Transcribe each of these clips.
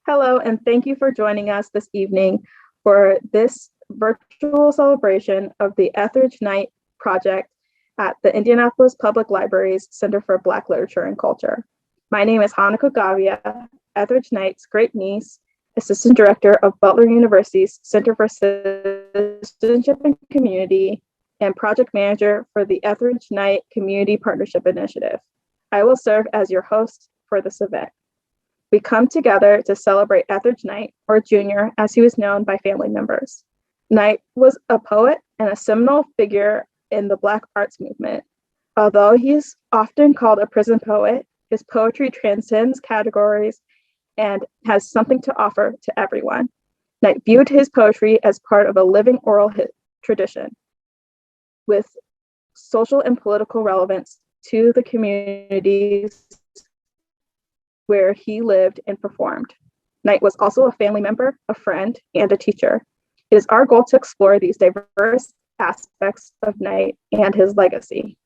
Hello, and thank you for joining us this evening for this virtual celebration of the Etheridge Knight project at the Indianapolis Public Library's Center for Black Literature and Culture. My name is Hanako Gavia, Etheridge Knight's great niece, Assistant Director of Butler University's Center for Citizenship and Community, and Project Manager for the Etheridge Knight Community Partnership Initiative. I will serve as your host for this event. We come together to celebrate Etheridge Knight, or Junior, as he was known by family members. Knight was a poet and a seminal figure in the Black arts movement. Although he is often called a prison poet, his poetry transcends categories and has something to offer to everyone. Knight viewed his poetry as part of a living oral tradition with social and political relevance to the communities where he lived and performed. Knight was also a family member, a friend, and a teacher. It is our goal to explore these diverse aspects of Knight and his legacy.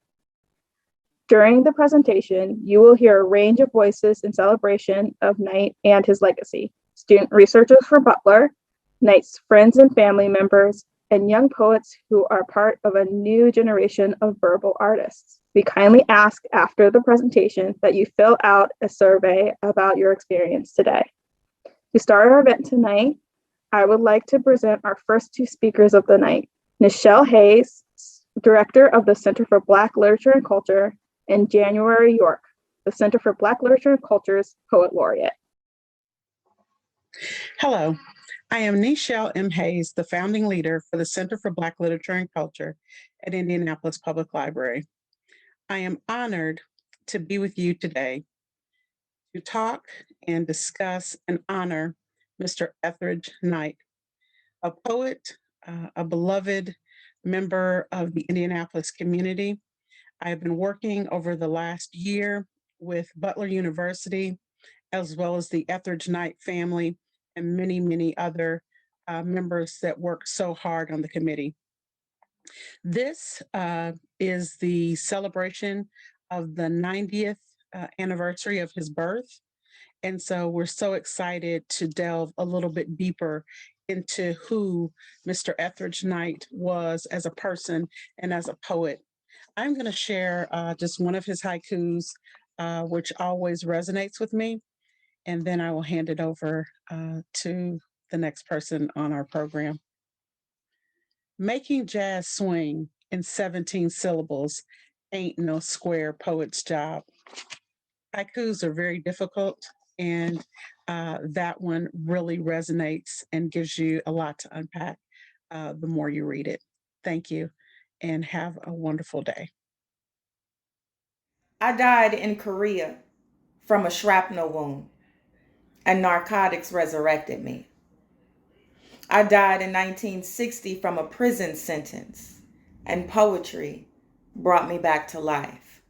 During the presentation, you will hear a range of voices in celebration of Knight and his legacy. Student researchers for Butler, Knight's friends and family members, and young poets who are part of a new generation of verbal artists. We kindly ask after the presentation that you fill out a survey about your experience today. To start our event tonight, I would like to present our first two speakers of the night, Nichelle Hayes, Director of the Center for Black Literature and Culture, and January York, the Center for Black Literature and Culture's Poet Laureate. Hello, I am Nichelle M. Hayes, the founding leader for the Center for Black Literature and Culture at Indianapolis Public Library. I am honored to be with you today to talk and discuss and honor Mr. Etheridge Knight, a poet, a beloved member of the Indianapolis community. I have been working over the last year with Butler University, as well as the Etheridge Knight family and many, many other members that work so hard on the committee. This is the celebration of the 90th anniversary of his birth. And so we're so excited to delve a little bit deeper into who Mr. Etheridge Knight was as a person and as a poet. I'm going to share just one of his haikus, which always resonates with me. And then I will hand it over to the next person on our program. Making jazz swing in 17 syllables ain't no square poet's job. Haikus are very difficult, and that one really resonates and gives you a lot to unpack the more you read it. Thank you, and have a wonderful day. I died in Korea from a shrapnel wound, and narcotics resurrected me. I died in 1960 from a prison sentence, and poetry brought me back to life.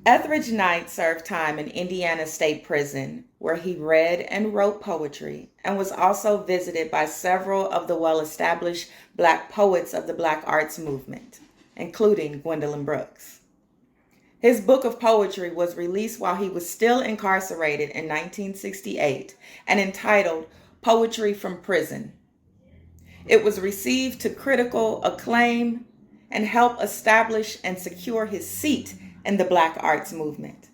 Etheridge Knight served time in Indiana State Prison, where he read and wrote poetry, and was also visited by several of the well-established Black poets of the Black arts movement, including Gwendolyn Brooks. His book of poetry was released while he was still incarcerated in 1968 and entitled Poetry from Prison. It was received to critical acclaim and helped establish and secure his seat in the Black arts movement.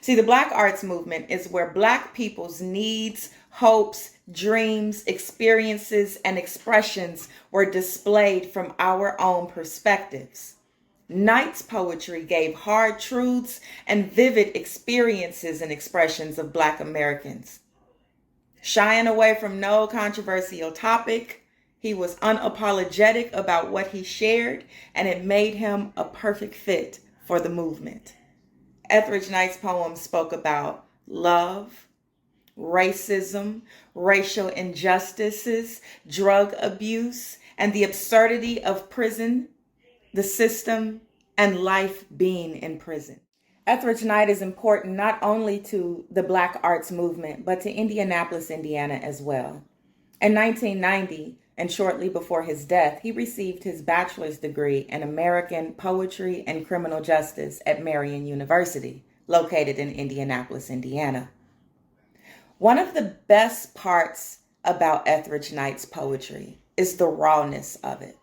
See, the Black arts movement is where Black people's needs, hopes, dreams, experiences, and expressions were displayed from our own perspectives. Knight's poetry gave hard truths and vivid experiences and expressions of Black Americans. Shying away from no controversial topic, he was unapologetic about what he shared, and it made him a perfect fit for the movement. Etheridge Knight's poems spoke about love, racism, racial injustices, drug abuse, and the absurdity of prison, the system, and life being in prison. Etheridge Knight is important not only to the Black arts movement, but to Indianapolis, Indiana as well. In 1990, and shortly before his death, he received his bachelor's degree in American Poetry and Criminal Justice at Marian University, located in Indianapolis, Indiana. One of the best parts about Etheridge Knight's poetry is the rawness of it.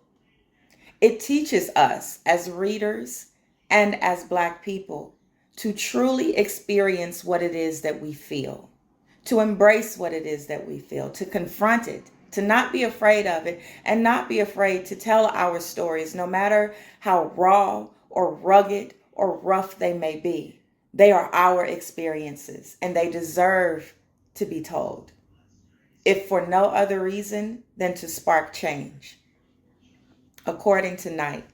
It teaches us as readers and as Black people to truly experience what it is that we feel, to embrace what it is that we feel, to confront it, to not be afraid of it, and not be afraid to tell our stories, no matter how raw or rugged or rough they may be. They are our experiences, and they deserve to be told, if for no other reason than to spark change. According to Knight,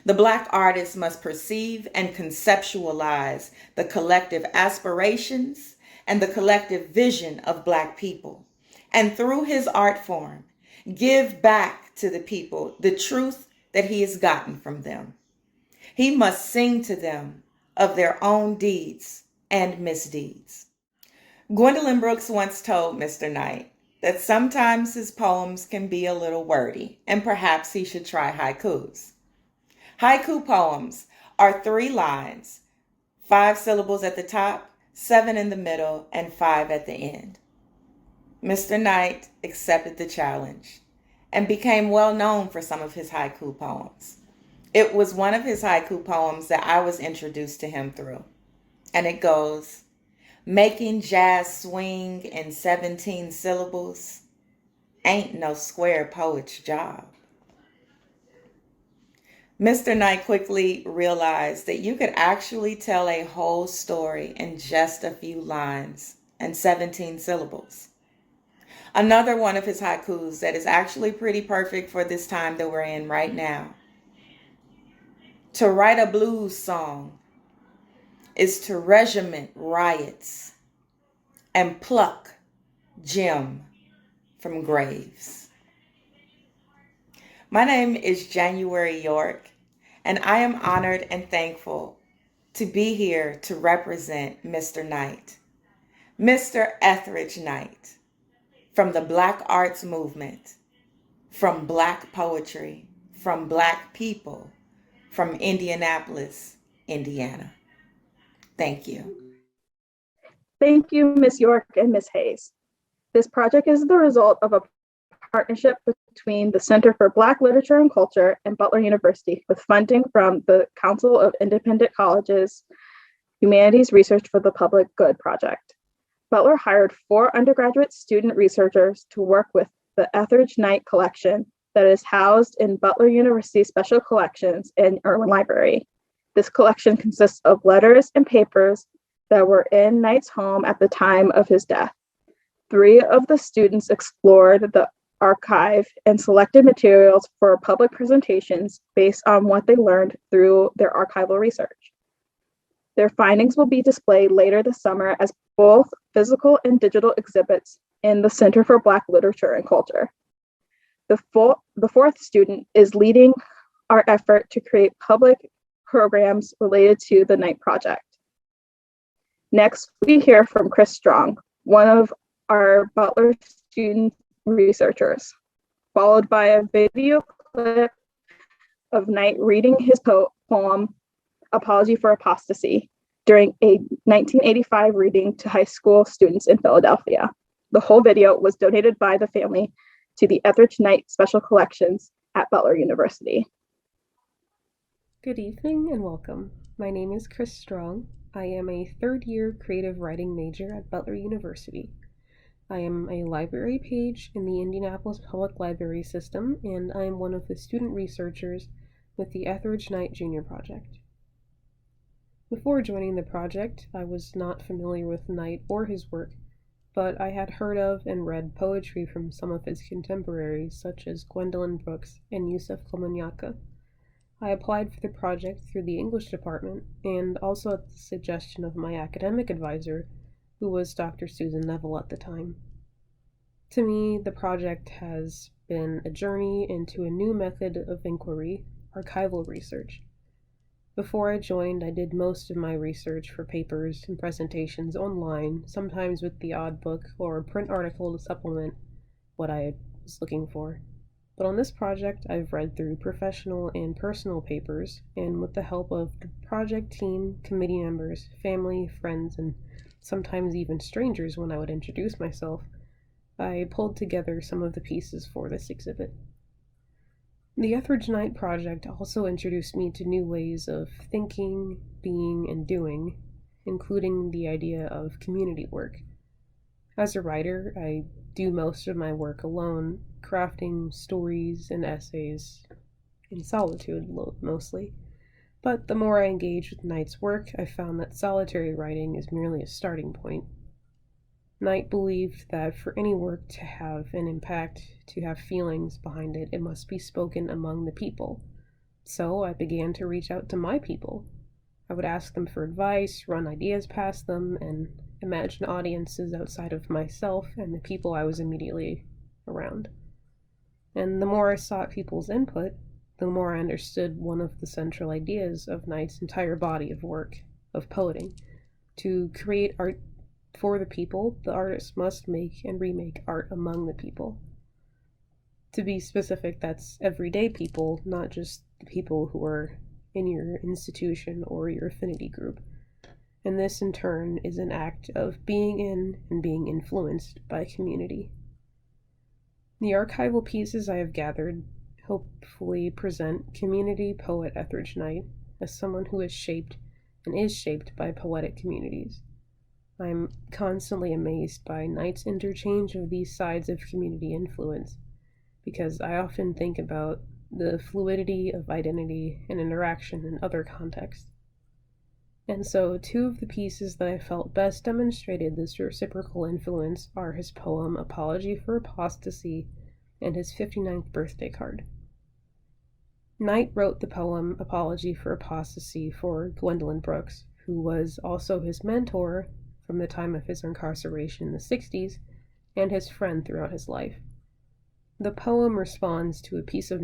the Black artist must perceive and conceptualize the collective aspirations and the collective vision of Black people, and through his art form, give back to the people the truth that he has gotten from them. He must sing to them of their own deeds and misdeeds. Gwendolyn Brooks once told Mr. Knight that sometimes his poems can be a little wordy, and perhaps he should try haikus. Haiku poems are 3 lines, 5 syllables at the top, 7 in the middle, and 5 at the end. Mr. Knight accepted the challenge and became well known for some of his haiku poems. It was one of his haiku poems that I was introduced to him through, and it goes, "Making jazz swing in 17 syllables ain't no square poet's job." Mr. Knight quickly realized that you could actually tell a whole story in just a few lines and 17 syllables. Another one of his haikus that is actually pretty perfect for this time that we're in right now. To write a blues song is to regiment riots and pluck Jim from graves. My name is January York, and I am honored and thankful to be here to represent Mr. Knight, Mr. Etheridge Knight, from the Black arts movement, from Black poetry, from Black people, from Indianapolis, Indiana. Thank you. Thank you, Ms. York and Ms. Hayes. This project is the result of a partnership between the Center for Black Literature and Culture and Butler University, with funding from the Council of Independent Colleges Humanities Research for the Public Good project. Butler hired 4 undergraduate student researchers to work with the Etheridge Knight collection that is housed in Butler University Special Collections in Irwin Library. This collection consists of letters and papers that were in Knight's home at the time of his death. 3 of the students explored the archive and selected materials for public presentations based on what they learned through their archival research. Their findings will be displayed later this summer as both physical and digital exhibits in the Center for Black Literature and Culture. The 4th student is leading our effort to create public programs related to the Knight Project. Next, we hear from Chris Strong, one of our Butler student researchers, followed by a video clip of Knight reading his poem, Apology for Apostasy, during a 1985 reading to high school students in Philadelphia. The whole video was donated by the family to the Etheridge Knight Special Collections at Butler University. Good evening and welcome. My name is Chris Strong. I am a 3rd-year creative writing major at Butler University. I am a library page in the Indianapolis Public Library System, and I am one of the student researchers with the Etheridge Knight Junior Project. Before joining the project, I was not familiar with Knight or his work, but I had heard of and read poetry from some of his contemporaries, such as Gwendolyn Brooks and Yusef Komunyakaa. I applied for the project through the English department, and also at the suggestion of my academic advisor, who was Dr. Susan Neville at the time. To me, the project has been a journey into a new method of inquiry, archival research. Before I joined, I did most of my research for papers and presentations online, sometimes with the odd book or a print article to supplement what I was looking for. But on this project, I've read through professional and personal papers, and with the help of the project team, committee members, family, friends, and sometimes even strangers when I would introduce myself, I pulled together some of the pieces for this exhibit. The Etheridge Knight project also introduced me to new ways of thinking, being, and doing, including the idea of community work. As a writer, I do most of my work alone, crafting stories and essays in solitude mostly. But the more I engage with Knight's work, I found that solitary writing is merely a starting point. Knight believed that for any work to have an impact, to have feelings behind it, it must be spoken among the people. So I began to reach out to my people. I would ask them for advice, run ideas past them, and imagine audiences outside of myself and the people I was immediately around. And the more I sought people's input, the more I understood one of the central ideas of Knight's entire body of work, of poeting. To create art for the people, the artist must make and remake art among the people. To be specific, that's everyday people, not just the people who are in your institution or your affinity group. And this, in turn, is an act of being in and being influenced by community. The archival pieces I have gathered hopefully present community poet Etheridge Knight as someone who is shaped and is shaped by poetic communities. I'm constantly amazed by Knight's interchange of these sides of community influence, because I often think about the fluidity of identity and interaction in other contexts. And so, two of the pieces that I felt best demonstrated this reciprocal influence are his poem Apology for Apostasy and his 59th birthday card. Knight wrote the poem Apology for Apostasy for Gwendolyn Brooks, who was also his mentor from the time of his incarceration in the 60s, and his friend throughout his life. The poem responds to a piece of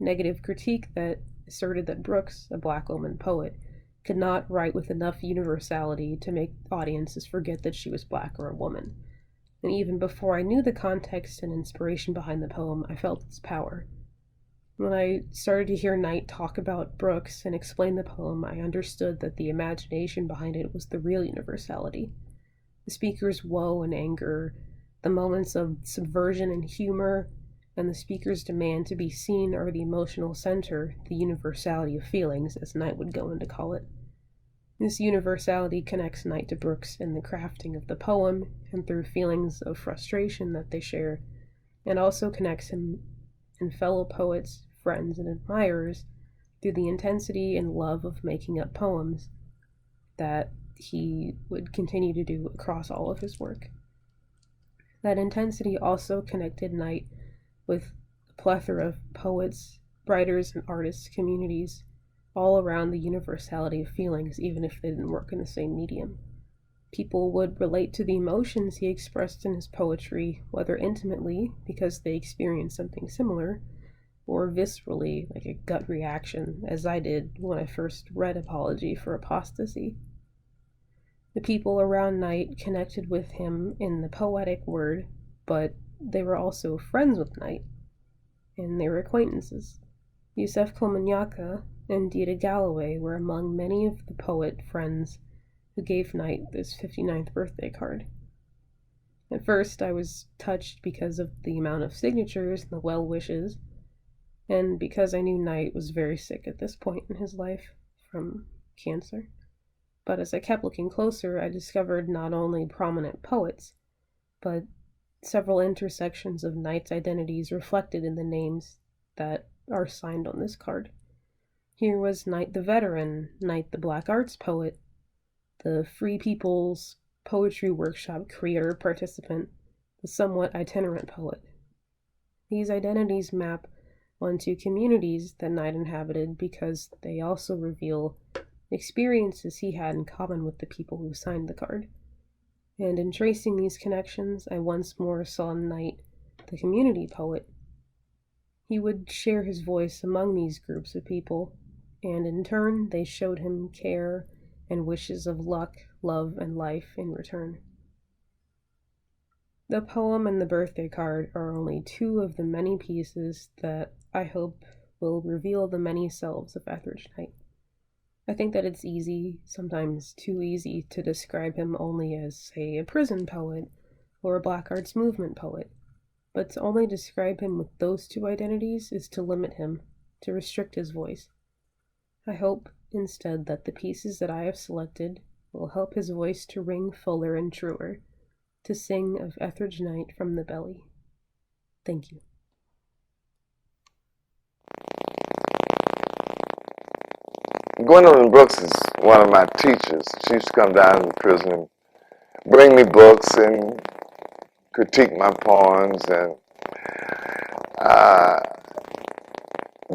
negative critique that asserted that Brooks, a Black woman poet, could not write with enough universality to make audiences forget that she was Black or a woman. And even before I knew the context and inspiration behind the poem, I felt its power. When I started to hear Knight talk about Brooks and explain the poem, I understood that the imagination behind it was the real universality. The speaker's woe and anger, the moments of subversion and humor, and the speaker's demand to be seen are the emotional center, the universality of feelings, as Knight would go on to call it. This universality connects Knight to Brooks in the crafting of the poem and through feelings of frustration that they share, and also connects him and fellow poets, friends, and admirers through the intensity and love of making up poems that he would continue to do across all of his work. That intensity also connected Knight with a plethora of poets, writers, and artists communities all around the universality of feelings, even if they didn't work in the same medium. People would relate to the emotions he expressed in his poetry, whether intimately, because they experienced something similar, or viscerally, like a gut reaction, as I did when I first read Apology for Apostasy. The people around Knight connected with him in the poetic word, but they were also friends with Knight, and they were acquaintances. Yusef Komanyaka and Dita Galloway were among many of the poet friends who gave Knight this 59th birthday card. At first, I was touched because of the amount of signatures and the well wishes, and because I knew Knight was very sick at this point in his life from cancer. But as I kept looking closer, I discovered not only prominent poets, but several intersections of Knight's identities reflected in the names that are signed on this card. Here was Knight the veteran, Knight the Black arts poet, the Free People's Poetry Workshop creator participant, the somewhat itinerant poet. These identities map onto communities that Knight inhabited because they also reveal experiences he had in common with the people who signed the card. And in tracing these connections, I once more saw Knight, the community poet. He would share his voice among these groups of people, and in turn, they showed him care and wishes of luck, love, and life in return. The poem and the birthday card are only two of the many pieces that I hope will reveal the many selves of Etheridge Knight. I think that it's easy, sometimes too easy, to describe him only as, say, a prison poet or a Black Arts Movement poet. But to only describe him with those two identities is to limit him, to restrict his voice. I hope, instead, that the pieces that I have selected will help his voice to ring fuller and truer, to sing of Etheridge Knight from the belly. Thank you. Gwendolyn Brooks is one of my teachers. She used to come down to the prison and bring me books and critique my poems. And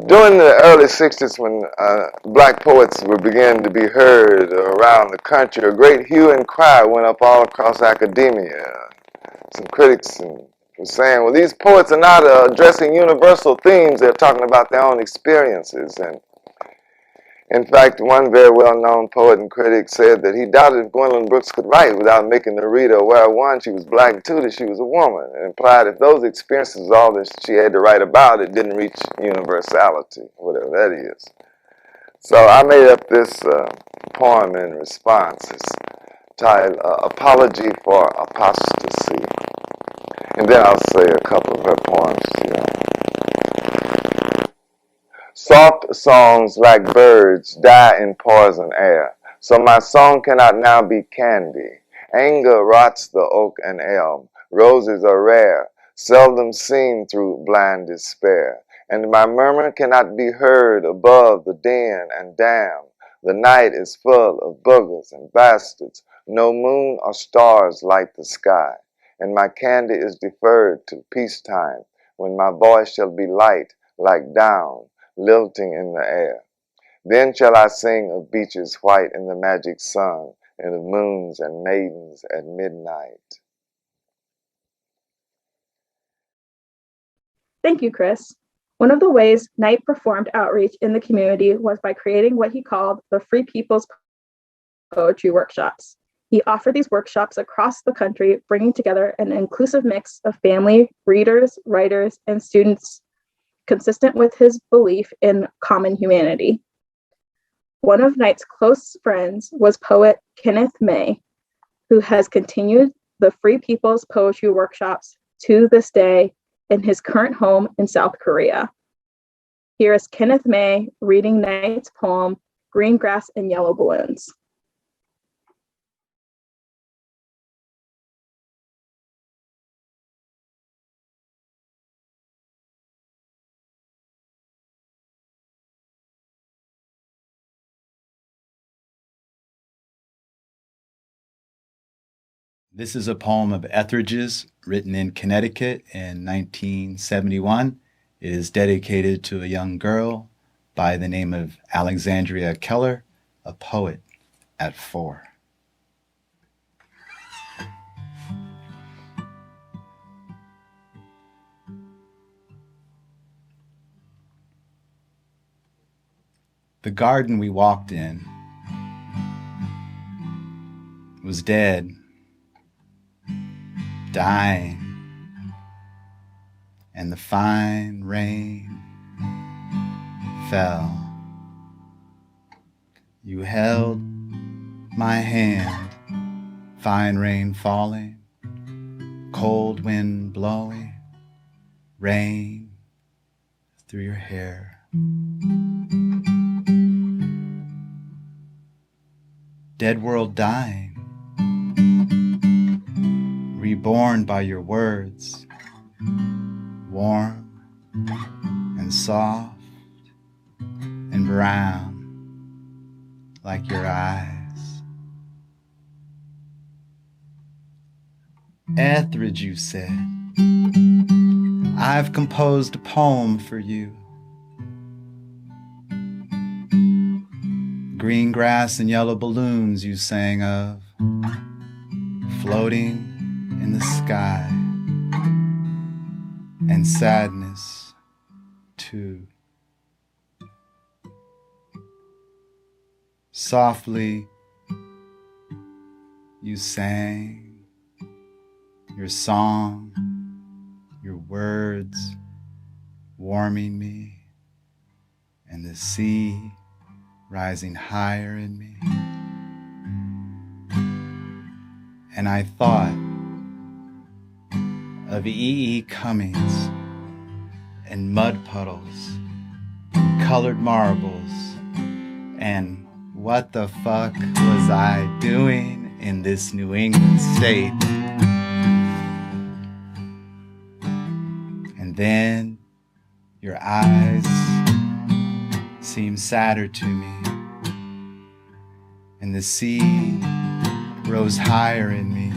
during the early 60s, when black poets were beginning to be heard around the country, a great hue and cry went up all across academia. Some critics were saying, well, these poets are not addressing universal themes, they're talking about their own experiences. And in fact, one very well-known poet and critic said that he doubted if Gwendolyn Brooks could write without making the reader aware, one, she was black, and two, that she was a woman. It implied if those experiences were all that she had to write about, it didn't reach universality, whatever that is. So I made up this poem in response. It's titled Apology for Apostasy. And then I'll say a couple of her poems to you. Soft songs like birds die in poison air, so my song cannot now be candy. Anger rots the oak and elm, roses are rare, seldom seen through blind despair. And my murmur cannot be heard above the din and dam. The night is full of boogers and bastards, no moon or stars light the sky. And my candy is deferred to peacetime, when my voice shall be light like down, lilting in the air. Then shall I sing of beaches white in the magic sun, and of moons and maidens at midnight. Thank you, Chris. One of the ways Knight performed outreach in the community was by creating what he called the Free People's Poetry Workshops. He offered these workshops across the country, bringing together an inclusive mix of family, readers, writers, and students consistent with his belief in common humanity. One of Knight's close friends was poet Kenneth May, who has continued the Free People's Poetry Workshops to this day in his current home in South Korea. Here is Kenneth May reading Knight's poem, Green Grass and Yellow Balloons. This is a poem of Etheridge's written in Connecticut in 1971. It is dedicated to a young girl by the name of Alexandria Keller, a poet at 4. The garden we walked in was dead, dying, and the fine rain fell. You held my hand, fine rain falling, cold wind blowing, rain through your hair. Dead world dying, reborn by your words, warm and soft and brown like your eyes. Etheridge, you said, I've composed a poem for you. Green grass and yellow balloons you sang of, floating in the sky, and sadness too. Softly you sang your song, your words warming me, and the sea rising higher in me. And I thought of E. E. Cummings and mud puddles, and colored marbles, and what the fuck was I doing in this New England state? And then your eyes seemed sadder to me, and the sea rose higher in me,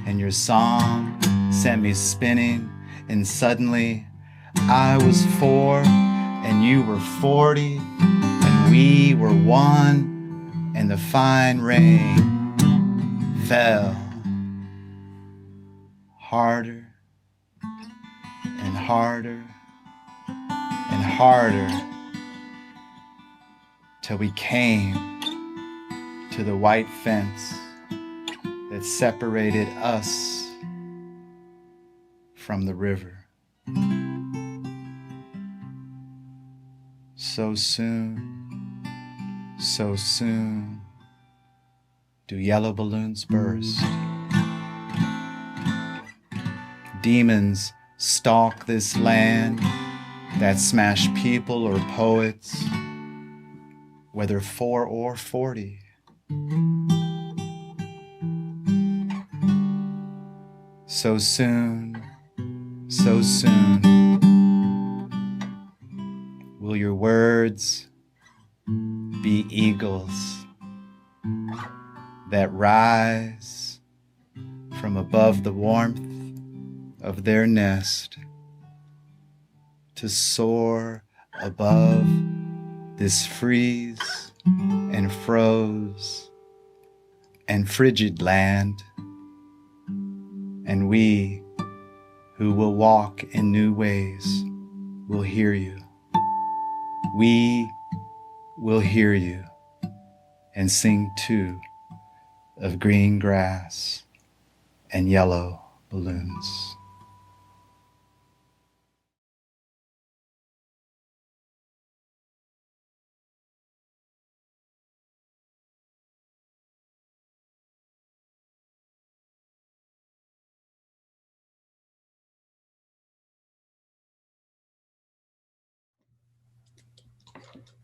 and your song sent me spinning, and suddenly I was 4 and you were 40, and we were one, and the fine rain fell harder and harder and harder till we came to the white fence that separated us from the river. So soon do yellow balloons burst. Demons stalk this land that smash people or poets, whether 4 or 40. So soon will your words be eagles that rise from above the warmth of their nest to soar above this freeze and froze and frigid land. And we who will walk in new ways will hear you. We will hear you and sing too of green grass and yellow balloons.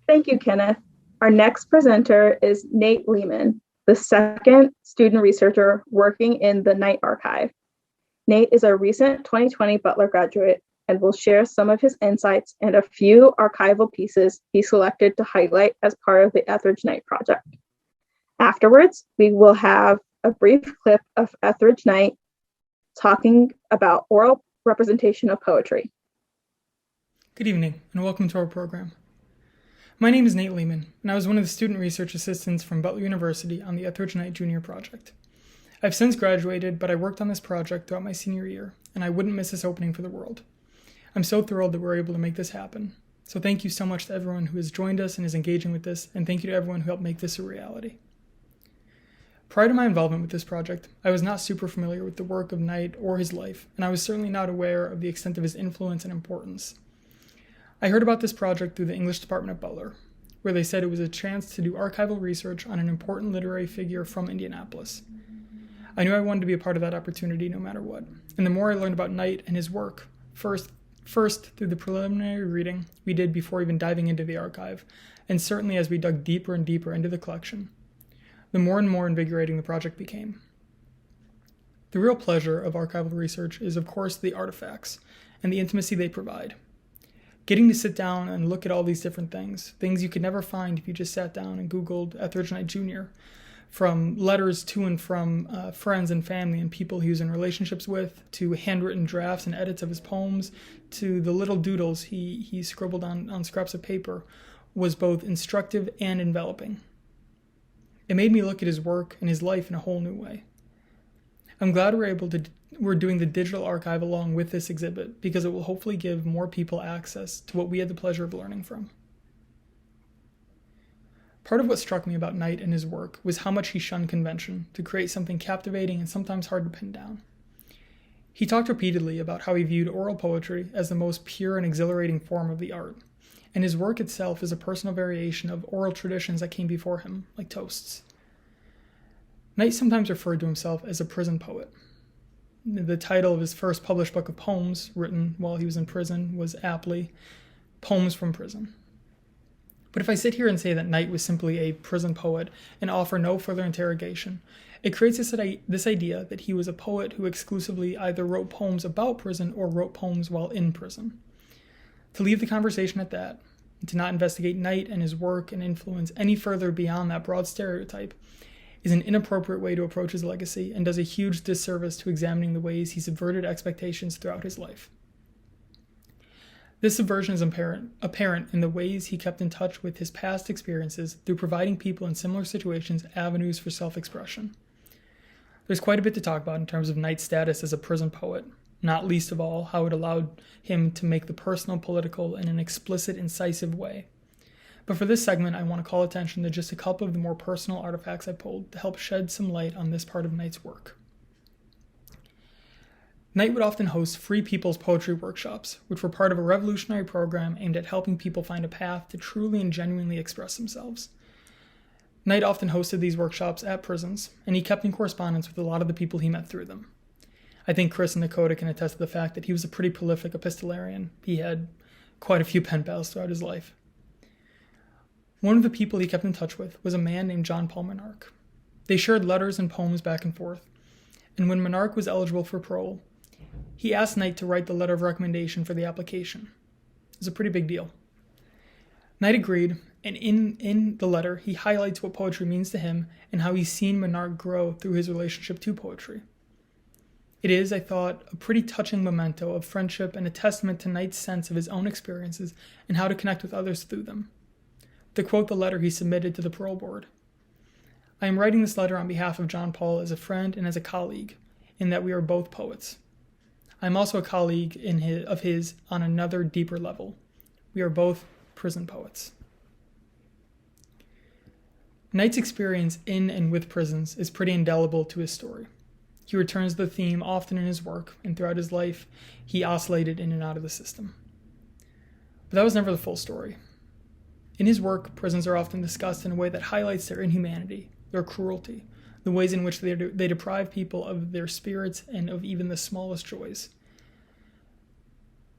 Thank you, Kenneth. Our next presenter is Nate Lehman, the second student researcher working in the Knight Archive. Nate is a recent 2020 Butler graduate and will share some of his insights and a few archival pieces he selected to highlight as part of the Etheridge Knight project. Afterwards, we will have a brief clip of Etheridge Knight talking about oral representation of poetry. Good evening, and welcome to our program. My name is Nate Lehman, and I was one of the student research assistants from Butler University on the Etheridge Knight Junior project. I've since graduated, but I worked on this project throughout my senior year, and I wouldn't miss this opening for the world. I'm so thrilled that we're able to make this happen. So thank you so much to everyone who has joined us and is engaging with this, and thank you to everyone who helped make this a reality. Prior to my involvement with this project, I was not super familiar with the work of Knight or his life, and I was certainly not aware of the extent of his influence and importance. I heard about this project through the English department at Butler, where they said it was a chance to do archival research on an important literary figure from Indianapolis. I knew I wanted to be a part of that opportunity no matter what, and the more I learned about Knight and his work, first through the preliminary reading we did before even diving into the archive, and certainly as we dug deeper and deeper into the collection, the more and more invigorating the project became. The real pleasure of archival research is, of course, the artifacts and the intimacy they provide. Getting to sit down and look at all these different things you could never find if you just sat down and Googled Etheridge Knight Jr., from letters to and from friends and family and people he was in relationships with, to handwritten drafts and edits of his poems, to the little doodles he scribbled on scraps of paper, was both instructive and enveloping. It made me look at his work and his life in a whole new way. I'm glad we're doing the digital archive along with this exhibit, because it will hopefully give more people access to what we had the pleasure of learning from. Part of what struck me about Knight and his work was how much he shunned convention to create something captivating and sometimes hard to pin down. He talked repeatedly about how he viewed oral poetry as the most pure and exhilarating form of the art, and his work itself is a personal variation of oral traditions that came before him, like toasts. Knight sometimes referred to himself as a prison poet. The title of his first published book of poems, written while he was in prison, was aptly Poems from Prison. But if I sit here and say that Knight was simply a prison poet and offer no further interrogation, it creates this idea that he was a poet who exclusively either wrote poems about prison or wrote poems while in prison. To leave the conversation at that, and to not investigate Knight and his work and influence any further beyond that broad stereotype, is an inappropriate way to approach his legacy and does a huge disservice to examining the ways he subverted expectations throughout his life. This subversion is apparent in the ways he kept in touch with his past experiences through providing people in similar situations avenues for self-expression. There's quite a bit to talk about in terms of Knight's status as a prison poet, not least of all how it allowed him to make the personal political in an explicit, incisive way. But for this segment, I want to call attention to just a couple of the more personal artifacts I pulled to help shed some light on this part of Knight's work. Knight would often host free people's poetry workshops, which were part of a revolutionary program aimed at helping people find a path to truly and genuinely express themselves. Knight often hosted these workshops at prisons, and he kept in correspondence with a lot of the people he met through them. I think Chris and Dakota can attest to the fact that he was a pretty prolific epistolarian. He had quite a few pen pals throughout his life. One of the people he kept in touch with was a man named John Paul Monarch. They shared letters and poems back and forth, and when Monarch was eligible for parole, he asked Knight to write the letter of recommendation for the application. It was a pretty big deal. Knight agreed, and in the letter, he highlights what poetry means to him and how he's seen Monarch grow through his relationship to poetry. It is, I thought, a pretty touching memento of friendship and a testament to Knight's sense of his own experiences and how to connect with others through them. To quote the letter he submitted to the parole board, "I am writing this letter on behalf of John Paul as a friend and as a colleague, in that we are both poets. I am also a colleague of his on another deeper level. We are both prison poets." Knight's experience in and with prisons is pretty indelible to his story. He returns to the theme often in his work, and throughout his life, he oscillated in and out of the system. But that was never the full story. In his work, prisons are often discussed in a way that highlights their inhumanity, their cruelty, the ways in which they deprive people of their spirits and of even the smallest joys.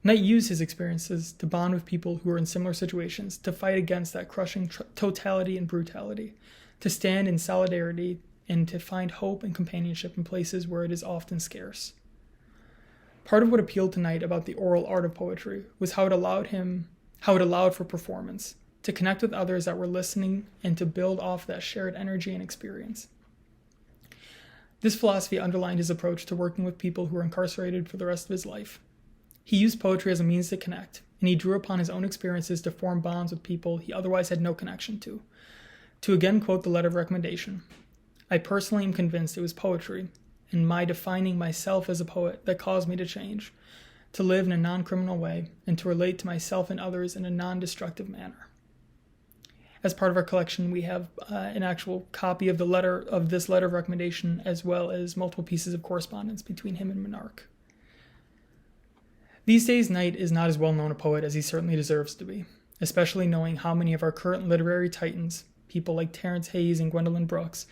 Knight used his experiences to bond with people who were in similar situations, to fight against that crushing totality and brutality, to stand in solidarity, and to find hope and companionship in places where it is often scarce. Part of what appealed to Knight about the oral art of poetry was how it allowed for performance, to connect with others that were listening and to build off that shared energy and experience. This philosophy underlined his approach to working with people who were incarcerated for the rest of his life. He used poetry as a means to connect, and he drew upon his own experiences to form bonds with people he otherwise had no connection to. To again quote the letter of recommendation, "I personally am convinced it was poetry, and my defining myself as a poet, that caused me to change, to live in a non-criminal way, and to relate to myself and others in a non-destructive manner." As part of our collection, we have an actual copy of this letter of recommendation, as well as multiple pieces of correspondence between him and Monarch. These days, Knight is not as well known a poet as he certainly deserves to be, especially knowing how many of our current literary titans, people like Terrence Hayes and Gwendolyn Brooks,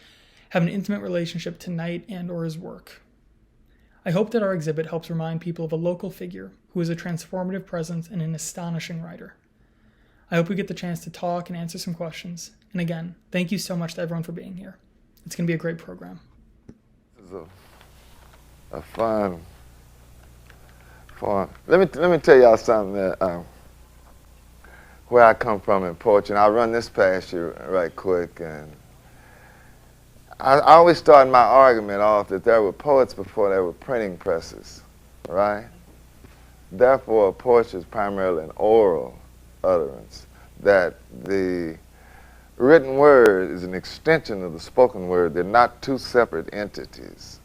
have an intimate relationship to Knight and or his work. I hope that our exhibit helps remind people of a local figure who is a transformative presence and an astonishing writer. I hope we get the chance to talk and answer some questions. And again, thank you so much to everyone for being here. It's going to be a great program. This is a fun. Let me tell y'all something that where I come from in poetry, and I'll run this past you right quick. And I always start my argument off that there were poets before there were printing presses, right? Therefore, poetry is primarily an oral utterance, that the written word is an extension of the spoken word. They're not two separate entities.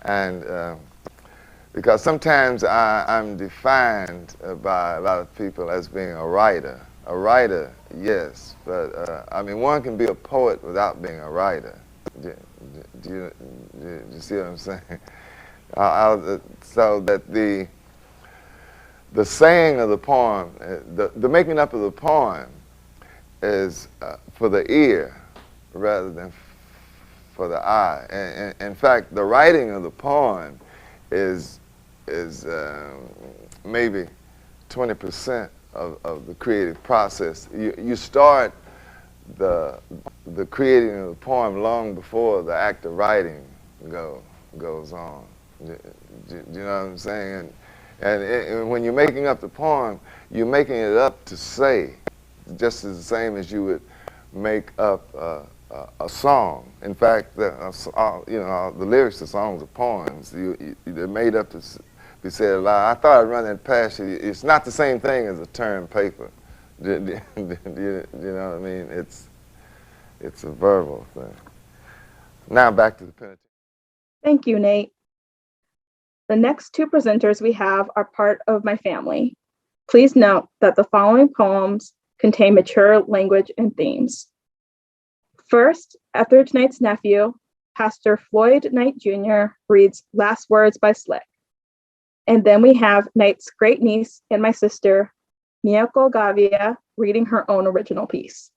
And because sometimes I'm defined by a lot of people as being a writer. A writer, yes, but I mean, one can be a poet without being a writer. Do you see what I'm saying? So that the saying of the poem, the making up of the poem is for the ear rather than for the eye. And in fact, the writing of the poem is maybe 20% of the creative process. You start the creating of the poem long before the act of writing goes on. Do you know what I'm saying? And when you're making up the poem, you're making it up to say, just as the same as you would make up a song. In fact, the lyrics to songs are poems. They're made up to be said aloud. I thought I'd run that past you. It's not the same thing as a term paper. Do you know what I mean? It's a verbal thing. Now back to the pentateuch. Thank you, Nate. The next two presenters we have are part of my family. Please note that the following poems contain mature language and themes. First, Etheridge Knight's nephew, Pastor Floyd Knight Jr., reads Last Words by Slick. And then we have Knight's great niece and my sister, Hanako Gavia, reading her own original piece.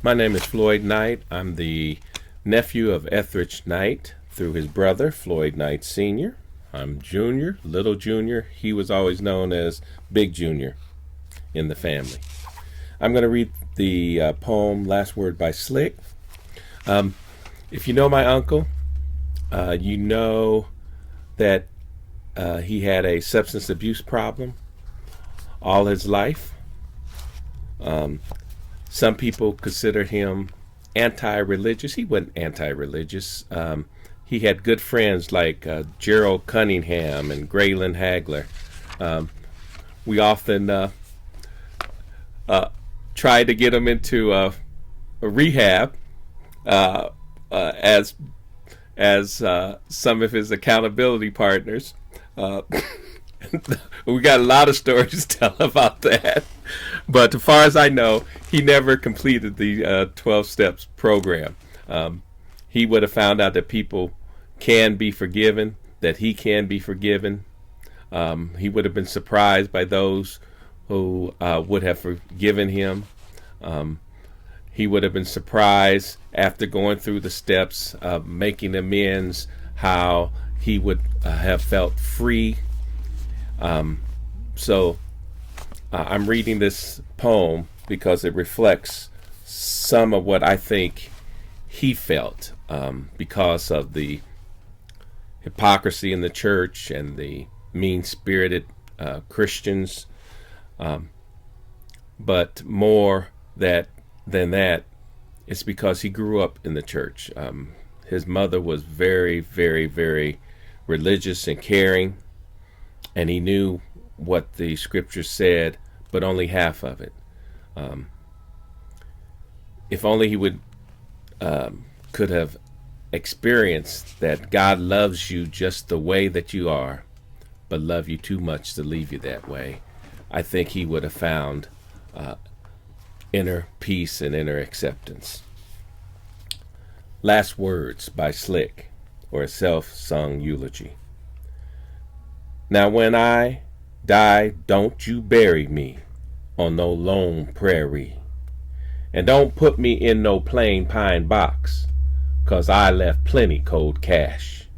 My name is Floyd Knight. I'm the nephew of Etheridge Knight through his brother, Floyd Knight Sr. I'm Junior, Little Junior. He was always known as Big Junior in the family. I'm going to read the poem Last Word by Slick. If you know my uncle, you know that he had a substance abuse problem all his life. Some people considered him anti-religious. He wasn't anti-religious. He had good friends like Gerald Cunningham and Graylin Hagler. We often tried to get him into a rehab as some of his accountability partners. We got a lot of stories to tell about that. But as far as I know, he never completed the 12 Steps program. He would have found out that people can be forgiven, that he can be forgiven. He would have been surprised by those who would have forgiven him. He would have been surprised after going through the steps of making amends, how he would have felt free. So I'm reading this poem because it reflects some of what I think he felt because of the hypocrisy in the church and the mean-spirited Christians. But more than that, it's because he grew up in the church. His mother was very, very, very religious and caring, and he knew what the scripture said, but only half of it. If only he would could have experienced that God loves you just the way that you are, but love you too much to leave you that way, I think he would have found inner peace and inner acceptance. Last Words by Slick, or a self-sung eulogy. Now when I die, don't you bury me on no lone prairie, and don't put me in no plain pine box, 'cause I left plenty cold cash,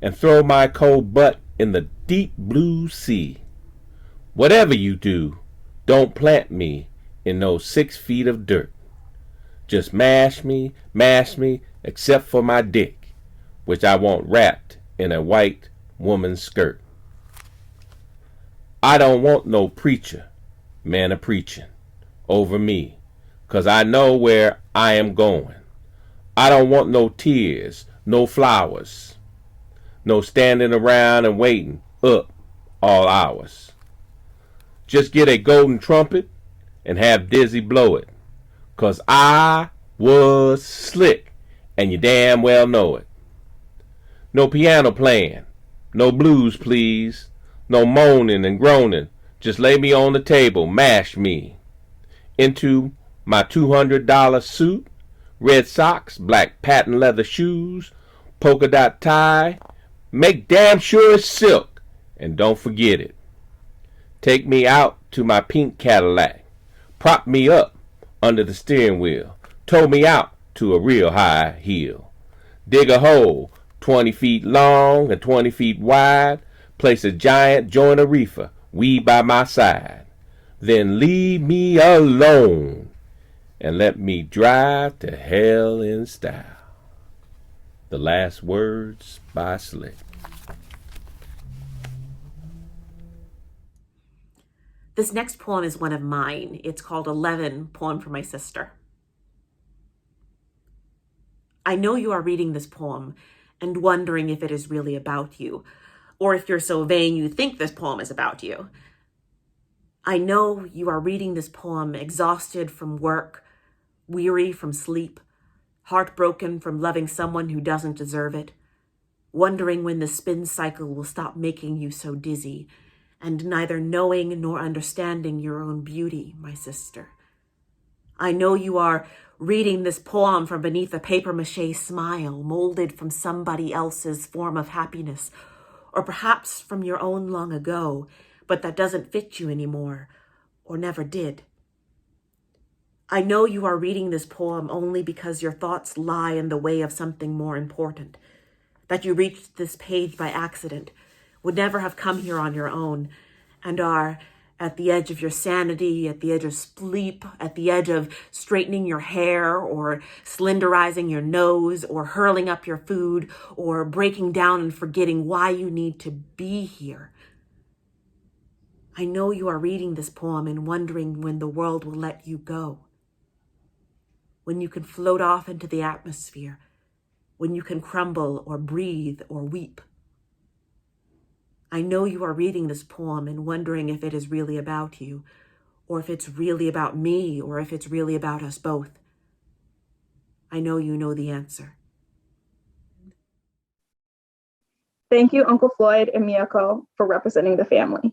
and throw my cold butt in the deep blue sea. Whatever you do, don't plant me in no 6 feet of dirt. Just mash me, except for my dick, which I want wrapped in a white woman's skirt. I don't want no preacher, man a preaching over me, 'cause I know where I am going. I don't want no tears, no flowers, no standing around and waiting up all hours. Just get a golden trumpet and have Dizzy blow it, 'cause I was slick, and you damn well know it. No piano playing, no blues please, no moaning and groaning. Just lay me on the table, mash me into my $200 suit, red socks, black patent leather shoes, polka dot tie, make damn sure it's silk, And don't forget it. Take me out to my pink Cadillac. Prop me up under the steering wheel. Tow me out to a real high hill. Dig a hole 20 feet long and 20 feet wide. Place a giant joint of reefer weed by my side. Then leave me alone and let me drive to hell in style. The last words by Slick. This next poem is one of mine. It's called 11, Poem for My Sister. I know you are reading this poem and wondering if it is really about you, or if you're so vain you think this poem is about you. I know you are reading this poem exhausted from work, weary from sleep, heartbroken from loving someone who doesn't deserve it, wondering when the spin cycle will stop making you so dizzy, and neither knowing nor understanding your own beauty, my sister. I know you are reading this poem from beneath a papier-mâché smile molded from somebody else's form of happiness, or perhaps from your own long ago, but that doesn't fit you anymore, or never did. I know you are reading this poem only because your thoughts lie in the way of something more important, that you reached this page by accident, would never have come here on your own, and are at the edge of your sanity, at the edge of sleep, at the edge of straightening your hair, or slenderizing your nose, or hurling up your food, or breaking down and forgetting why you need to be here. I know you are reading this poem and wondering when the world will let you go, when you can float off into the atmosphere, when you can crumble or breathe or weep. I know you are reading this poem and wondering if it is really about you, or if it's really about me, or if it's really about us both. I know you know the answer. Thank you, Uncle Floyd and Miyako, for representing the family.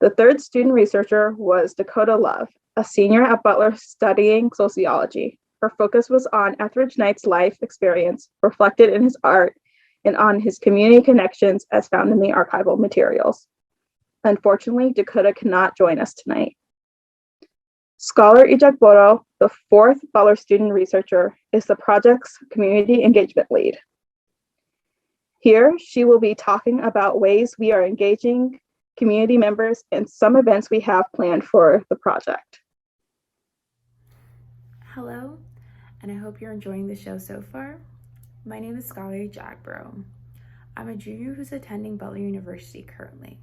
The third student researcher was Dakota Love, a senior at Butler studying sociology. Her focus was on Etheridge Knight's life experience reflected in his art and on his community connections as found in the archival materials. Unfortunately, Dakota cannot join us tonight. Scholar Ijakboro, the fourth Butler student researcher, is the project's community engagement lead. Here, she will be talking about ways we are engaging community members in some events we have planned for the project. Hello, and I hope you're enjoying the show so far. My name is Scholar Jagbro. I'm a junior who's attending Butler University currently.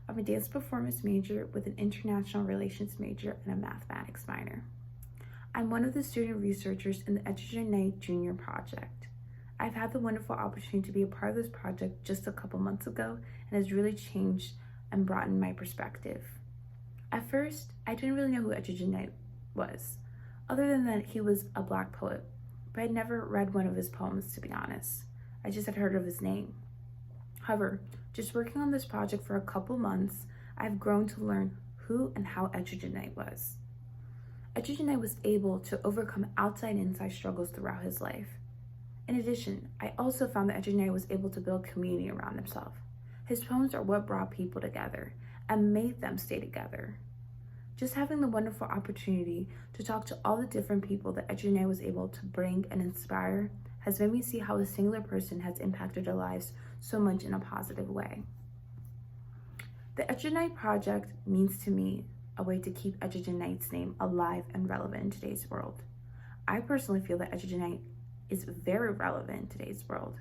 I'm a dance performance major with an international relations major and a mathematics minor. I'm one of the student researchers in the Etheridge Knight Junior Project. I've had the wonderful opportunity to be a part of this project just a couple months ago and has really changed and broadened my perspective. At first, I didn't really know who Etheridge Knight was, other than that he was a Black poet, but I'd never read one of his poems, to be honest. I just had heard of his name. However, just working on this project for a couple months, I've grown to learn who and how Etheridge Knight was. Etheridge Knight was able to overcome outside and inside struggles throughout his life. In addition, I also found that Etheridge Knight was able to build community around himself. His poems are what brought people together and made them stay together. Just having the wonderful opportunity to talk to all the different people that Etheridge Knight was able to bring and inspire has made me see how a singular person has impacted their lives so much in a positive way. The Etheridge Knight Project means to me a way to keep Etheridge Knight's name alive and relevant in today's world. I personally feel that Etheridge Knight is very relevant in today's world.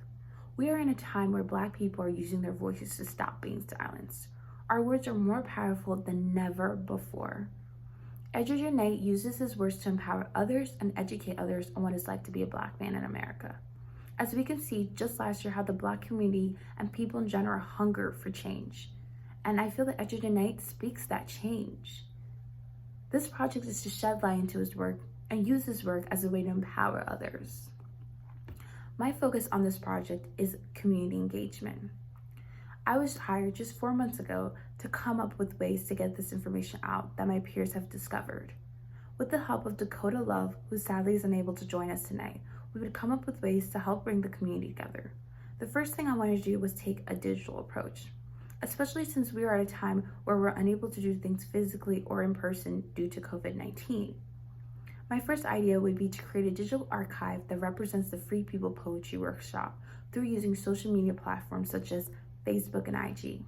We are in a time where Black people are using their voices to stop being silenced. Our words are more powerful than never before. Etheridge Knight uses his words to empower others and educate others on what it's like to be a Black man in America. As we can see just last year how the Black community and people in general hunger for change. And I feel that Etheridge Knight speaks that change. This project is to shed light into his work and use his work as a way to empower others. My focus on this project is community engagement. I was hired just 4 months ago to come up with ways to get this information out that my peers have discovered. With the help of Dakota Love, who sadly is unable to join us tonight, we would come up with ways to help bring the community together. The first thing I wanted to do was take a digital approach. especially since we are at a time where we're unable to do things physically or in person due to COVID-19. My first idea would be to create a digital archive that represents the Free People Poetry Workshop through using social media platforms such as Facebook and IG.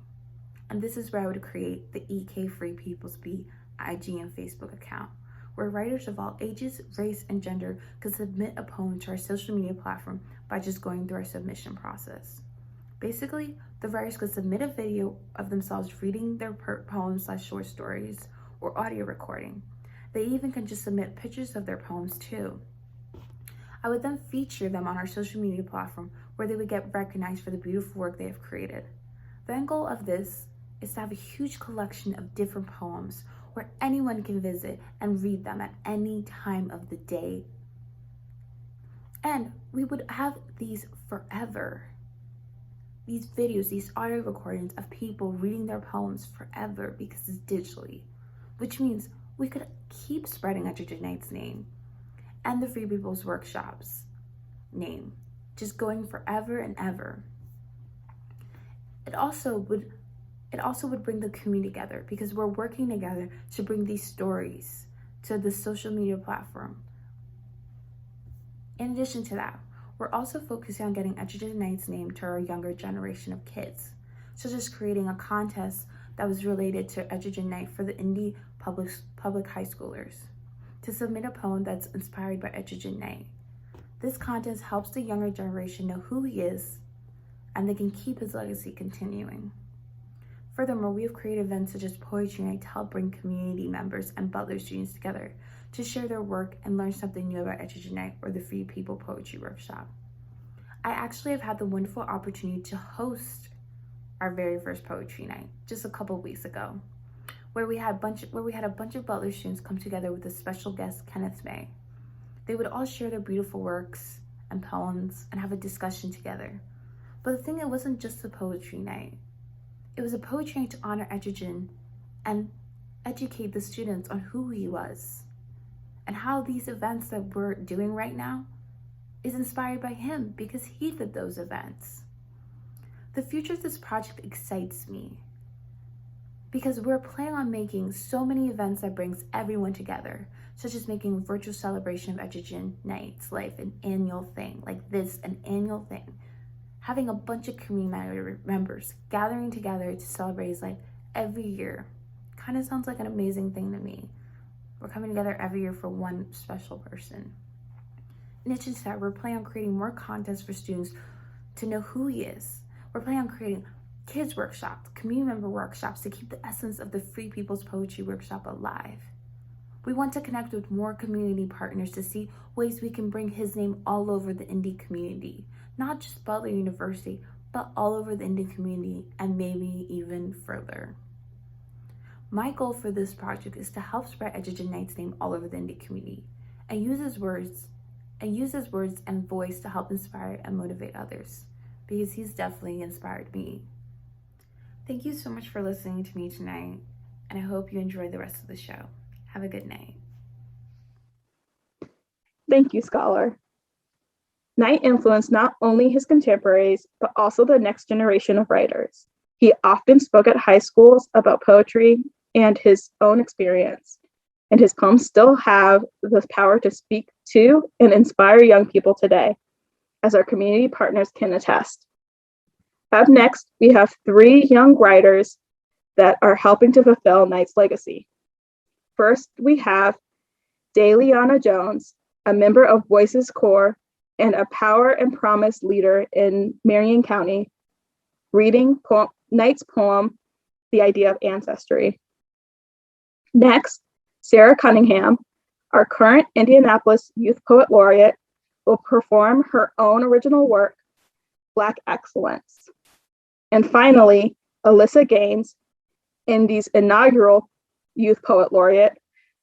And this is where I would create the EK Free People's Be IG and Facebook account, where writers of all ages, race, and gender could submit a poem to our social media platform by just going through our submission process. Basically, the writers could submit a video of themselves reading their poems/short stories or audio recording. They even can just submit pictures of their poems too. I would then feature them on our social media platform where they would get recognized for the beautiful work they have created. The end goal of this is to have a huge collection of different poems where anyone can visit and read them at any time of the day. And we would have these forever. These videos, these audio recordings of people reading their poems forever because it's digitally, which means we could keep spreading Etheridge Knight's name and the Free People's Workshop's name, just going forever and ever. It also would bring the community together because we're working together to bring these stories to the social media platform. In addition to that, we're also focusing on getting Etheridge Knight's name to our younger generation of kids, such as creating a contest that was related to Etheridge Knight for the Indy public high schoolers to submit a poem that's inspired by Etheridge Knight. This contest helps the younger generation know who he is, and they can keep his legacy continuing. Furthermore, we have created events such as Poetry Night to help bring community members and Butler students together to share their work and learn something new about Etheridge Knight or the Free People Poetry Workshop. I actually have had the wonderful opportunity to host our very first Poetry Night just a couple weeks ago, where we had a bunch of Butler students come together with a special guest, Kenneth May. They would all share their beautiful works and poems and have a discussion together. But the thing, it wasn't just a Poetry Night. It was a Poetry Night to honor Etheridge and educate the students on who he was and how these events that we're doing right now is inspired by him because he did those events. The future of this project excites me because we're planning on making so many events that brings everyone together, such as making a virtual celebration of Etheridge Knight's life an annual thing, like this, an annual thing. Having a bunch of community members gathering together to celebrate his life every year kind of sounds like an amazing thing to me. We're coming together every year for one special person. In addition to that, we're planning on creating more contests for students to know who he is. We're planning on creating kids workshops, community member workshops to keep the essence of the Free People's Poetry Workshop alive. We want to connect with more community partners to see ways we can bring his name all over the Indy community, not just Butler University, but all over the Indy community and maybe even further. My goal for this project is to help spread Etheridge Knight's name all over the Indy community and use his words and voice to help inspire and motivate others, because he's definitely inspired me. Thank you so much for listening to me tonight, and I hope you enjoy the rest of the show. Have a good night. Thank you, Scholar. Knight influenced not only his contemporaries, but also the next generation of writers. He often spoke at high schools about poetry and his own experience, and his poems still have the power to speak to and inspire young people today, as our community partners can attest. Up next, we have 3 young writers that are helping to fulfill Knight's legacy. First, we have Dayliana Jones, a member of Voices Corps and a Power and Promise leader in Marion County, reading Knight's poem, The Idea of Ancestry. Next, Sarah Cunningham, our current Indianapolis Youth Poet Laureate, will perform her own original work, Black Excellence. And finally, Alyssa Gaines, Indy's inaugural Youth Poet Laureate,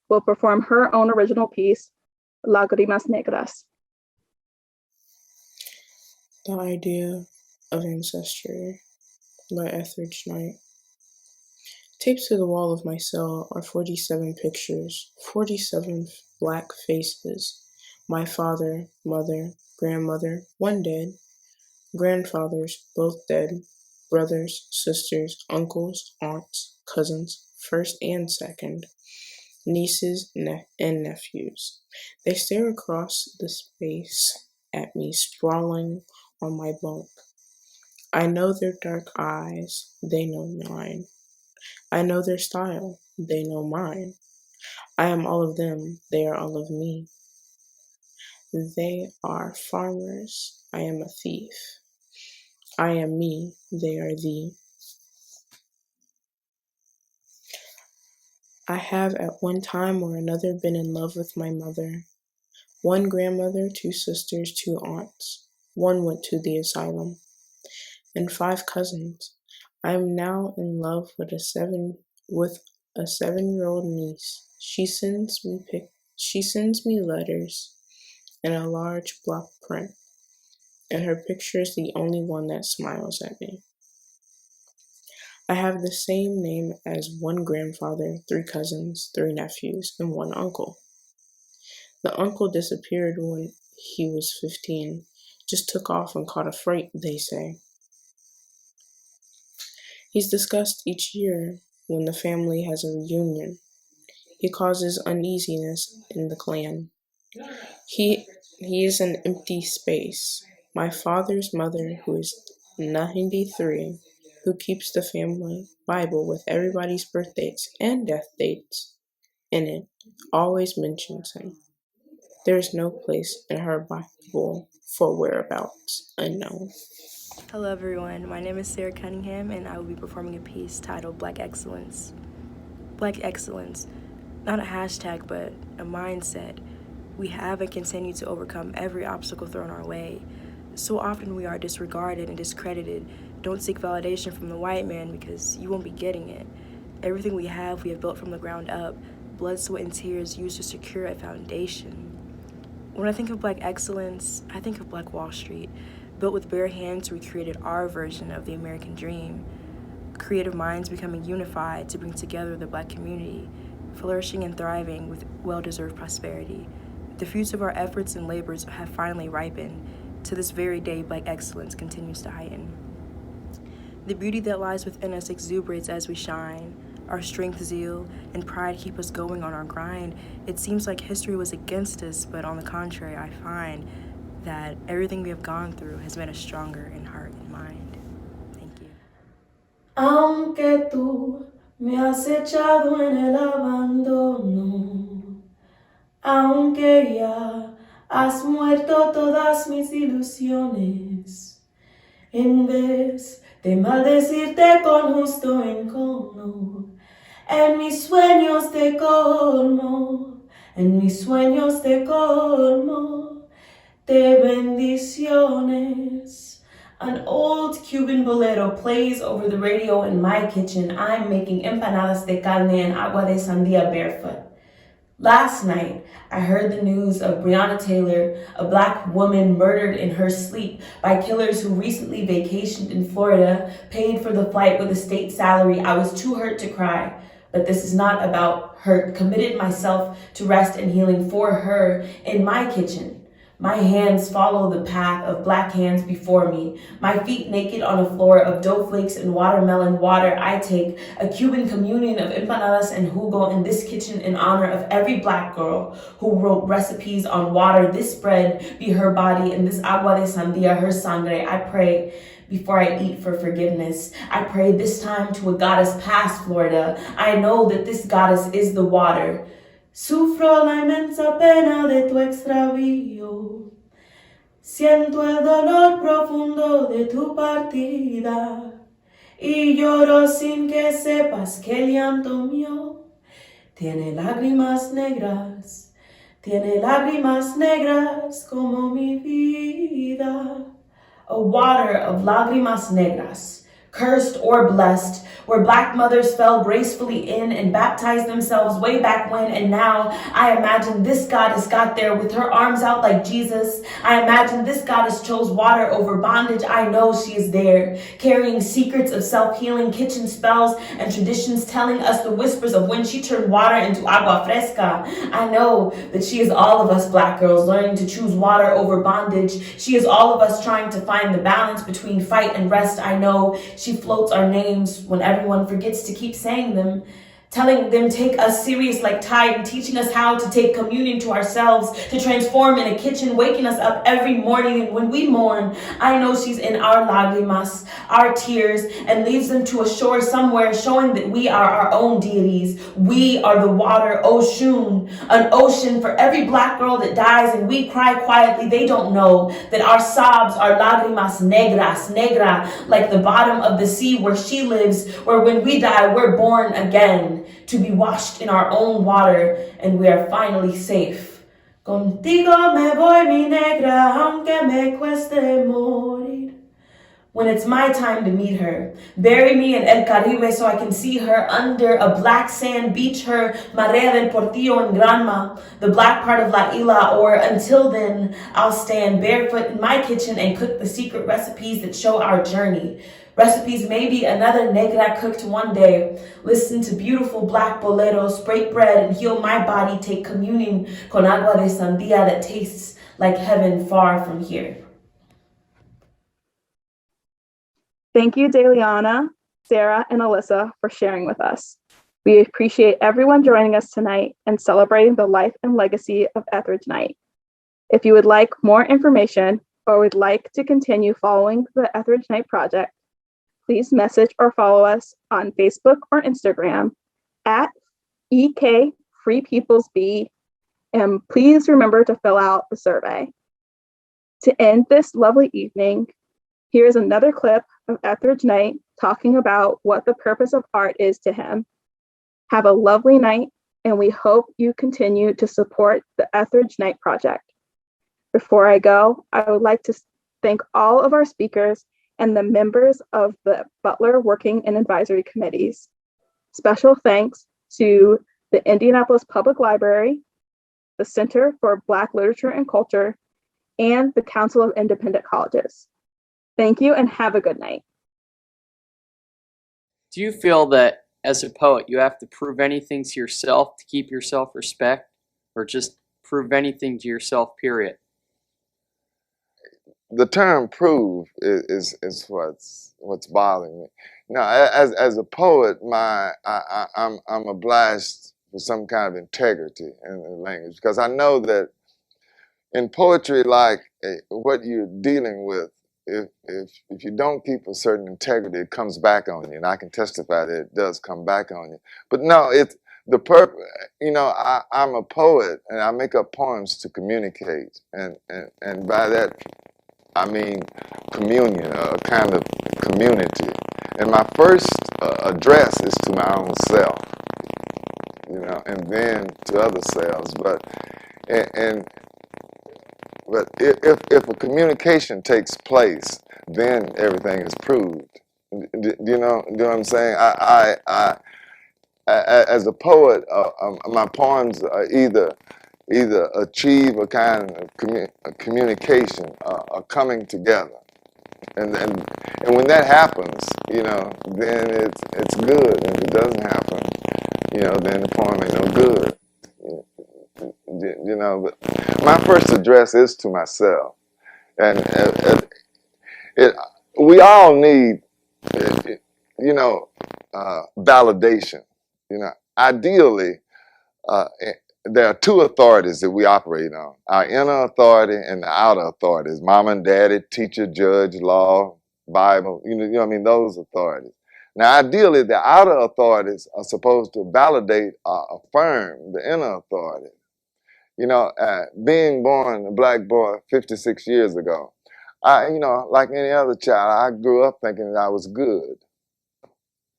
will perform her own original piece, Lágrimas Negras. The Idea of Ancestry by Etheridge Knight. Taped to the wall of my cell are 47 pictures, 47 Black faces. My father, mother, grandmother, one dead, grandfathers, both dead, brothers, sisters, uncles, aunts, cousins, first and second, nieces and nephews. They stare across the space at me sprawling on my bunk. I know their dark eyes, they know mine. I know their style, they know mine. I am all of them, they are all of me. They are farmers, I am a thief. I am me, they are thee. I have at one time or another been in love with my mother. One grandmother, 2 sisters, 2 aunts. One went to the asylum. And 5 cousins. I am now in love with a 7-year-old niece. She sends me letters in a large block print, and her picture is the only one that smiles at me. I have the same name as one grandfather, 3 cousins, 3 nephews, and 1 uncle. The uncle disappeared when he was 15, just took off and caught a fright, they say. He's discussed each year when the family has a reunion. He causes uneasiness in the clan. He is an empty space. My father's mother, who is 93, who keeps the family Bible with everybody's birthdays and death dates in it, always mentions him. There is no place in her Bible for whereabouts unknown. Hello everyone, my name is Sarah Cunningham and I will be performing a piece titled Black Excellence. Black Excellence, not a hashtag but a mindset. We have and continue to overcome every obstacle thrown our way. So often we are disregarded and discredited. Don't seek validation from the white man because you won't be getting it. Everything we have built from the ground up, blood, sweat, and tears used to secure a foundation. When I think of Black excellence, I think of Black Wall Street. Built with bare hands, we created our version of the American dream. Creative minds becoming unified to bring together the Black community, flourishing and thriving with well-deserved prosperity. The fruits of our efforts and labors have finally ripened. To this very day, Black excellence continues to heighten. The beauty that lies within us exuberates as we shine. Our strength, zeal, and pride keep us going on our grind. It seems like history was against us, but on the contrary, I find that everything we have gone through has made us stronger in heart and mind. Thank you. Aunque tú me has echado en el abandono, aunque ya has muerto todas mis ilusiones, en vez de maldecirte con justo encono, en mis sueños te colmo, en mis sueños te colmo de bendiciones. An old Cuban bolero plays over the radio in my kitchen. I'm making empanadas de carne and agua de sandía barefoot. Last night, I heard the news of Breonna Taylor, a Black woman murdered in her sleep by killers who recently vacationed in Florida, paid for the flight with a state salary. I was too hurt to cry, but this is not about hurt. Committed myself to rest and healing for her in my kitchen. My hands follow the path of Black hands before me. My feet naked on a floor of dough flakes and watermelon water. I take a Cuban communion of empanadas and jugo in this kitchen in honor of every Black girl who wrote recipes on water. This bread be her body and this agua de sandía her sangre. I pray before I eat for forgiveness. I pray this time to a goddess past Florida. I know that this goddess is the water. Sufro la inmensa pena de tu extravío. Siento el dolor profundo de tu partida. Y lloro sin que sepas que el llanto mío tiene lágrimas negras. Tiene lágrimas negras como mi vida. A water of lágrimas negras, cursed or blessed, where Black mothers fell gracefully in and baptized themselves way back when, and now I imagine this goddess got there with her arms out like Jesus. I imagine this goddess chose water over bondage. I know she is there, carrying secrets of self-healing, kitchen spells, and traditions, telling us the whispers of when she turned water into agua fresca. I know that she is all of us Black girls learning to choose water over bondage. She is all of us trying to find the balance between fight and rest. I know she floats our names when everyone forgets to keep saying them, telling them take us serious like Tide, and teaching us how to take communion to ourselves, to transform in a kitchen, waking us up every morning. And when we mourn, I know she's in our lágrimas, our tears, and leads them to a shore somewhere, showing that we are our own deities. We are the water, Oshun, an ocean for every Black girl that dies, and we cry quietly. They don't know that our sobs are lágrimas negras, negra, like the bottom of the sea where she lives, where when we die, we're born again, to be washed in our own water, and we are finally safe. Contigo me voy, mi negra, aunque me cueste morir. When it's my time to meet her, bury me in El Caribe so I can see her under a black sand beach, her Marea del Portillo and Granma, the black part of La Isla, or until then, I'll stand barefoot in my kitchen and cook the secret recipes that show our journey. Recipes maybe another negra cooked one day. Listen to beautiful Black boleros, break bread and heal my body, take communion con agua de sandia that tastes like heaven far from here. Thank you, Deliana, Sarah, and Alyssa for sharing with us. We appreciate everyone joining us tonight and celebrating the life and legacy of Etheridge Knight. If you would like more information or would like to continue following the Etheridge Knight Project, please message or follow us on Facebook or Instagram at EK Free Peoples B, and please remember to fill out the survey. To end this lovely evening, here's another clip of Etheridge Knight talking about what the purpose of art is to him. Have a lovely night, and we hope you continue to support the Etheridge Knight Project. Before I go, I would like to thank all of our speakers and the members of the Butler Working and Advisory Committees. Special thanks to the Indianapolis Public Library, the Center for Black Literature and Culture, and the Council of Independent Colleges. Thank you and have a good night. Do you feel that as a poet you have to prove anything to yourself to keep your self-respect, or just prove anything to yourself, period? The term "prove" is what's bothering me. Now, as a poet, I'm obliged for some kind of integrity in the language, because I know that in poetry, like what you're dealing with, if you don't keep a certain integrity, it comes back on you, and I can testify that it does come back on you. But no, it's the purpose. You know, I'm a poet, and I make up poems to communicate, and by that I mean communion, a kind of community. And my first address is to my own self, you know, and then to other selves. But if a communication takes place, then everything is proved. Do you know what I'm saying? I as a poet, my poems are either achieve a kind of communication, a coming together, and when that happens, you know, then it's good. And if it doesn't happen, you know, then the poem ain't no good. You know, but my first address is to myself, and we all need, you know, validation. You know, ideally, there are two authorities that we operate on: our inner authority and the outer authorities. Mama and daddy, teacher, judge, law, Bible. You know what I mean? Those authorities. Now, ideally, the outer authorities are supposed to validate or affirm the inner authority. You know, being born a black boy 56 years ago, you know, like any other child, I grew up thinking that I was good.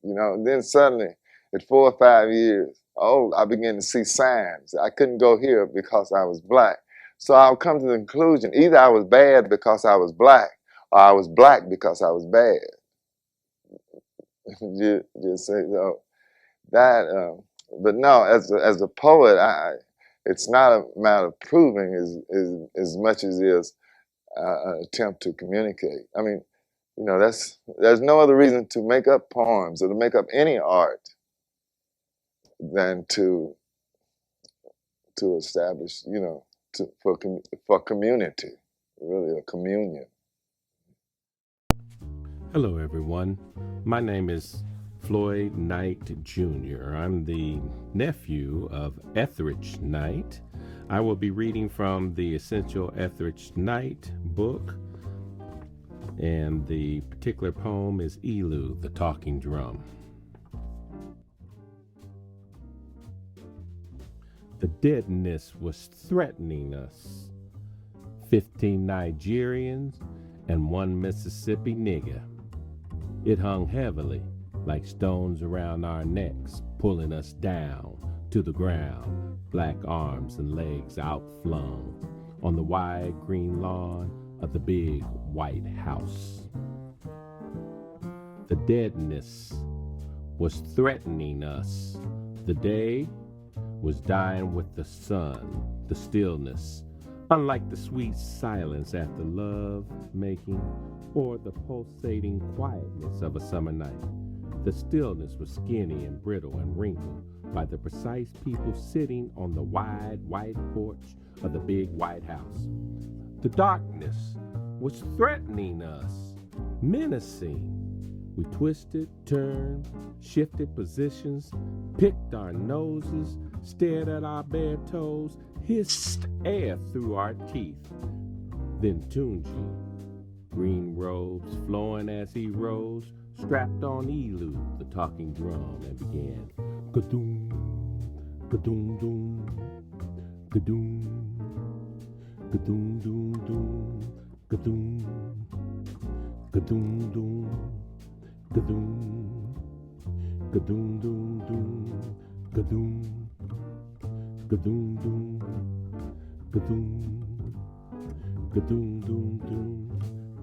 You know, and then suddenly, at 4 or 5 years old, I began to see signs. I couldn't go here because I was black. So I'll come to the conclusion, either I was bad because I was black, or I was black because I was bad. Just say so that. But no, as a poet, it's not a matter of proving as much as it is an attempt to communicate. I mean, there's no other reason to make up poems or to make up any art than to establish, for community, really a communion. Hello, everyone. My name is Floyd Knight Jr. I'm the nephew of Etheridge Knight. I will be reading from the Essential Etheridge Knight book, and the particular poem is Elu, the Talking Drum. The deadness was threatening us. 15 Nigerians and 1 Mississippi nigger. It hung heavily like stones around our necks, pulling us down to the ground, black arms and legs outflung on the wide green lawn of the big white house. The deadness was threatening us. The day was dying with the sun, the stillness, unlike the sweet silence after love making or the pulsating quietness of a summer night. The stillness was skinny and brittle and wrinkled by the precise people sitting on the wide white porch of the big white house. The darkness was threatening us, menacing. We twisted, turned, shifted positions, picked our noses, stared at our bare toes, hissed air through our teeth. Then Tunji, green robes flowing as he rose, strapped on Elu, the talking drum, and began ka-doom, ka-doom, doom, ka-doom, ka-doom, doom, doom, ka-doom, ka-doom, doom, ka-doom, ka-doom, doom, doom, ka-doom, ka-doom, doom, ka-doom, ka-doom, doom, doom.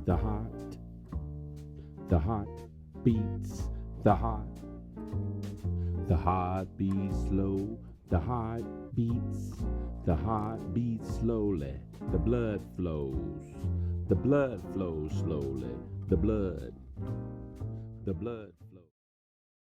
The heart beats, the heart beats slow, the heart beats slowly, the blood flows slowly, the blood